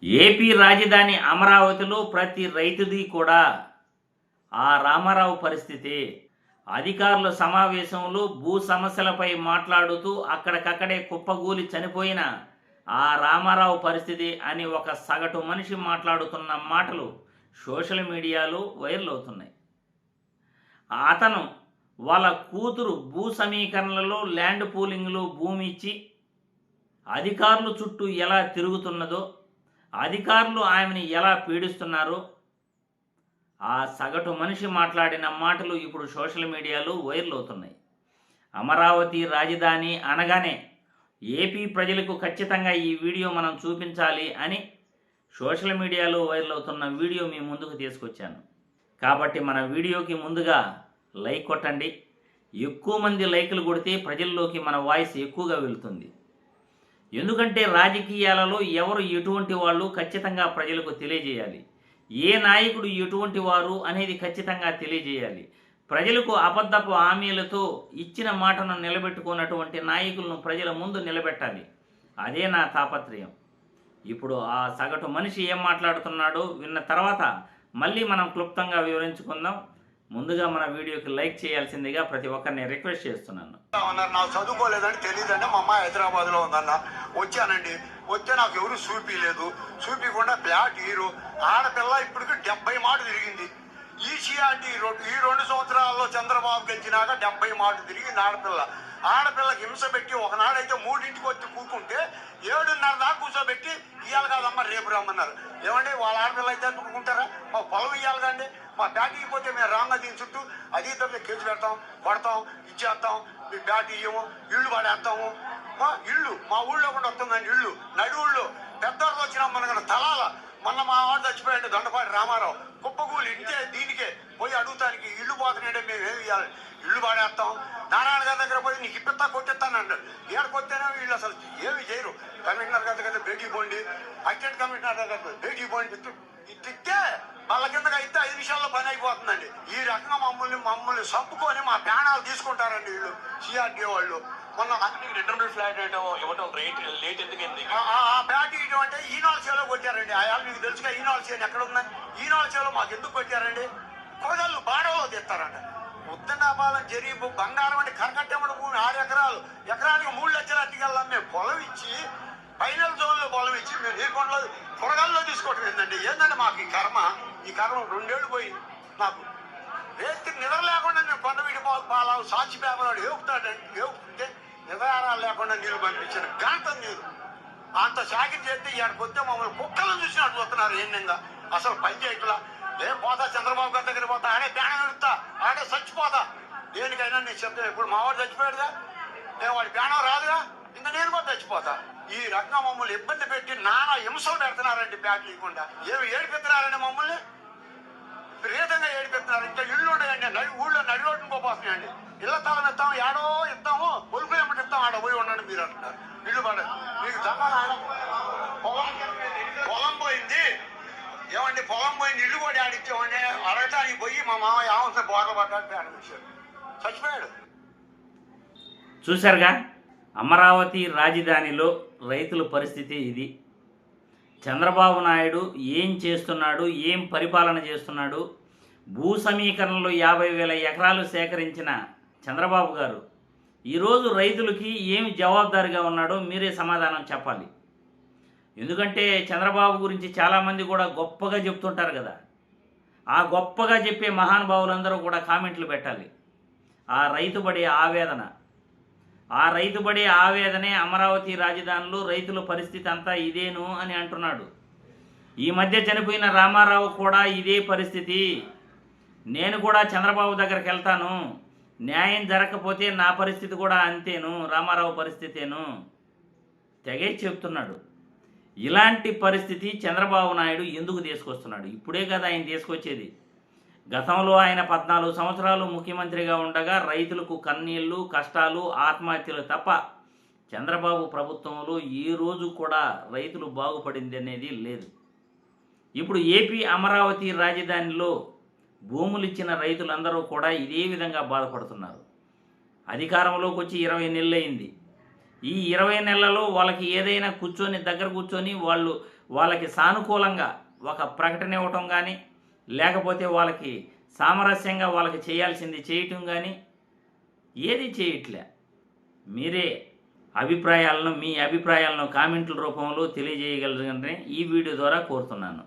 AP రాజధాని అమరావతిలో ప్రతి రైతుది కూడా ఆ రామారావు పరిస్థితి. అధికారుల సమావేశంలో భూ సమస్యలపై మాట్లాడుతూ అక్కడికక్కడే కుప్పగూలి చనిపోయిన ఆ రామారావు పరిస్థితి అని ఒక సగటు మనిషి మాట్లాడుతున్న మాటలు సోషల్ మీడియాలో వైరల్ అవుతున్నాయి. అతను వాళ్ళ కూతురు భూ సమీకరణలలో ల్యాండ్ పూలింగ్లో భూమి ఇచ్చి అధికారుల చుట్టూ ఎలా తిరుగుతున్నదో, అధికారులు ఆమెని ఎలా పీడిస్తున్నారో ఆ సగటు మనిషి మాట్లాడిన మాటలు ఇప్పుడు సోషల్ మీడియాలో వైరల్ అవుతున్నాయి. అమరావతి రాజధాని అనగానే ఏపీ ప్రజలకు ఖచ్చితంగా ఈ వీడియో మనం చూపించాలి అని సోషల్ మీడియాలో వైరల్ అవుతున్న వీడియో మీ ముందుకు తీసుకొచ్చాను. కాబట్టి మన వీడియోకి ముందుగా లైక్ కొట్టండి. ఎక్కువ మంది లైకులు కొడితే ప్రజల్లోకి మన వాయిస్ ఎక్కువగా వెళుతుంది. ఎందుకంటే రాజకీయాలలో ఎవరు ఎటువంటి వాళ్ళు ఖచ్చితంగా ప్రజలకు తెలియజేయాలి. ఏ నాయకుడు ఎటువంటి వారు అనేది ఖచ్చితంగా తెలియజేయాలి. ప్రజలకు అబద్ధపు హామీలతో ఇచ్చిన మాటను నిలబెట్టుకున్నటువంటి నాయకులను ప్రజల ముందు నిలబెట్టాలి. అదే నా తాపత్రయం. ఇప్పుడు ఆ సగటు మనిషి ఏం మాట్లాడుతున్నాడో విన్న తర్వాత మళ్ళీ మనం క్లుప్తంగా వివరించుకుందాం. ముందుగా మన వీడియోకి లైక్ చేయాల్సిందిగా ప్రతి ఒక్కరిని రిక్వెస్ట్ చేస్తున్నాను. నాకు చదువుకోలేదని తెలియదండి. మా అమ్మాయి హైదరాబాద్లో ఉందన్న. వచ్చానండి. వస్తే నాకు ఎవరు చూపించలేదు. చూపించకుండా ఫ్లాట్ హీరో ఆడపిల్ల ఇప్పటికి 70 మాటలు తిరిగింది. ఈసీఆర్టీ ఈ 2 సంవత్సరాల్లో చంద్రబాబు గెలిచినాక 70 మాటలు తిరిగింది ఆడపిల్ల. ఆడపిల్లకి హింస పెట్టి ఒకనాడైతే 3ంటికి వచ్చి కూర్చుంటే 7:30 దాకా కూర్చోబెట్టి ఇవాళ కాదమ్మా రేపు రమ్మన్నారు. ఏమండి వాళ్ళ ఆడపిల్ల అయితే అనుకుంటారా? మా పొలం ఇవ్వాలి కండి. మా బ్యాటికి పోతే మేము రాంగా దీని చుట్టూ అది తప్ప కేసు పెడతాం, కొడతాం, ఇచ్చేస్తాం. మీ బ్యాట్ ఇయ్యము, ఇళ్ళు పడేస్తాము. ఇళ్ళు మా ఊళ్ళో కూడా వస్తుందండి. ఇళ్ళు నడువుళ్ళు పెద్దవాళ్ళు వచ్చినా మనకు తలాల. మొన్న మా వాడు చచ్చిపోయాడు దొండపాటి రామారావు. కుప్పగూలు ఇంటే దీనికే పోయి అడుగుతానికి ఇళ్ళు పోతున్నాడే మేము ఏమి ఇవ్వాలి. ఇళ్ళు పాడేస్తాం. నారాయణ గారి దగ్గర పోయి నీకు ఇప్పిస్తా కొట్టిస్తానంటాడు. ఏడుకొస్తేనే వీళ్ళు అసలు ఏమి చేయరు. కమిషనర్ గారి దగ్గర బేటీ పోండి, అసిస్టెంట్ కమిషనర్ దగ్గర బేటీ పోండి తిట్టే వాళ్ళ కిందకి అయితే 5 నిమిషాల్లో పని అయిపోతుందండి. ఈ రకంగా మమ్మల్ని చంపుకొని మా ప్రాణాలు తీసుకుంటారండి వీళ్ళు సిఆర్టీ వాళ్ళు. మొన్న రిటర్న్ ఫ్లాట్ ఇవ్వటం లేట్ ఎందుకండి? ఫ్లాట్ ఇవ్వడం అంటే ఈనాడు చేలో కొట్టారండి. ఆ మీకు తెలుసుగా ఈనాడు చేను ఎక్కడ ఉందని. ఈనాడు చేలో మాకు ఎందుకు కొట్టారండి? కోడళ్ళు బాడవలో తెస్తారంట. ఉద్దనాపాలెం జరీపు బంగారం అంటే కరకట్టెమ్మడి భూమి 6 ఎకరాలు, ఎకరానికి 3 లక్షలు అట్టికెళ్ళాం. మేము పొలం ఇచ్చి ఫైనల్ జోన్లో పొలం ఇచ్చి మేము నీరుకొండలో పొరగాల్లో తీసుకోవటం ఏంటండి? ఏంటంటే మాకు ఈ కర్మ 2 ఏళ్ళు పోయింది. నాకు రేత్రి నిద్ర లేకుండా నేను కొండవీడి పాలావు సాక్షి పేపర్ ఏపుతాడండి. ఏపుతుంటే నిద్రారాలు లేకుండా నీళ్ళు పంపించిన గంట నీరు అంత సాగిం చేస్తే ఇక్కడికి వస్తే మమ్మల్ని కుక్కలను చూసినట్టు చూస్తున్నారు. ఏంటంగా అసలు పంచాయతీలా ఏం పోతా చంద్రబాబు గారి దగ్గర పోతా, ఆడే ప్రాణం ఎడుతా, ఆడే చచ్చిపోతా. దేనికైనా నేను చెప్తాను. ఇప్పుడు మా వాడు చచ్చిపోయాడుగా, నేను వాడి ప్రాణం రాదుగా, ఇంకా నేను కూడా చచ్చిపోతా. ఈ రకంగా మమ్మల్ని ఇబ్బంది పెట్టి నానా హింసలు పెడుతున్నారండి. బ్యాట్ లేకుండా ఏమి ఏడిపెడుతున్నారండి మమ్మల్ని విపరీతంగా ఏడిపెడుతున్నారు. ఇంకా ఇళ్ళు ఉండయండి. ఊళ్ళో నడిలోటుని పోతున్నాయండి. ఇళ్ల తాళం ఇస్తాము, ఏడో ఇస్తాము, పొలుపు ఏమిటి ఇస్తాం, ఆడ పోయి ఉండండి మీరు అంటున్నారు. ఇల్లు పడ మీకు పొలం పోయింది. ఏమండి పొలం పోయింది, ఇల్లు కూడా ఆడిచ్చామండి. అడగటానికి పోయి మా మామయ్య ఆమె బోర్ల పడ్డానికి ఆడిపించాడు, చచ్చిపోయాడు. చూశారుగా అమరావతి రాజధానిలో రైతుల పరిస్థితి ఇది. చంద్రబాబు నాయుడు ఏం చేస్తున్నాడు, ఏం పరిపాలన చేస్తున్నాడు? భూ సమీకరణలో 50,000 ఎకరాలు సేకరించిన చంద్రబాబు గారు ఈరోజు రైతులకి ఏమి జవాబుదారిగా ఉన్నాడో మీరే సమాధానం చెప్పాలి. ఎందుకంటే చంద్రబాబు గురించి చాలామంది కూడా గొప్పగా చెప్తుంటారు కదా. ఆ గొప్పగా చెప్పే మహానుభావులందరూ కూడా కామెంట్లు పెట్టాలి. ఆ రైతు పడే ఆవేదనే అమరావతి రాజధానిలో రైతుల పరిస్థితి అంతా ఇదేను అని అంటున్నాడు. ఈ మధ్య చనిపోయిన రామారావు కూడా ఇదే పరిస్థితి. నేను కూడా చంద్రబాబు దగ్గరికి వెళ్తాను, న్యాయం జరగకపోతే నా పరిస్థితి కూడా అంతేను, రామారావు పరిస్థితేను తెగే చెప్తున్నాడు. ఇలాంటి పరిస్థితి చంద్రబాబు నాయుడు ఎందుకు తీసుకొస్తున్నాడు? ఇప్పుడే కదా ఆయన తీసుకొచ్చేది. గతంలో ఆయన 14 సంవత్సరాలు ముఖ్యమంత్రిగా ఉండగా రైతులకు కన్నీళ్లు, కష్టాలు, ఆత్మహత్యలు తప్ప చంద్రబాబు ప్రభుత్వంలో ఏ రోజు కూడా రైతులు బాగుపడింది అనేది లేదు. ఇప్పుడు ఏపీ అమరావతి రాజధానిలో భూములు ఇచ్చిన రైతులందరూ కూడా ఇదే విధంగా బాధపడుతున్నారు. అధికారంలోకి వచ్చి 20 నెలలు అయింది. ఈ 20 నెలలలో వాళ్ళకి ఏదైనా దగ్గర కూర్చొని వాళ్ళు వాళ్ళకి సానుకూలంగా ఒక ప్రకటన ఇవ్వటం కానీ, లేకపోతే వాళ్ళకి సామరస్యంగా వాళ్ళకి చేయాల్సింది చేయటం కానీ ఏది చేయట్లే. మీరే మీ అభిప్రాయాలను కామెంట్ల రూపంలో తెలియజేయగలరని ఈ వీడియో ద్వారా కోరుతున్నాను.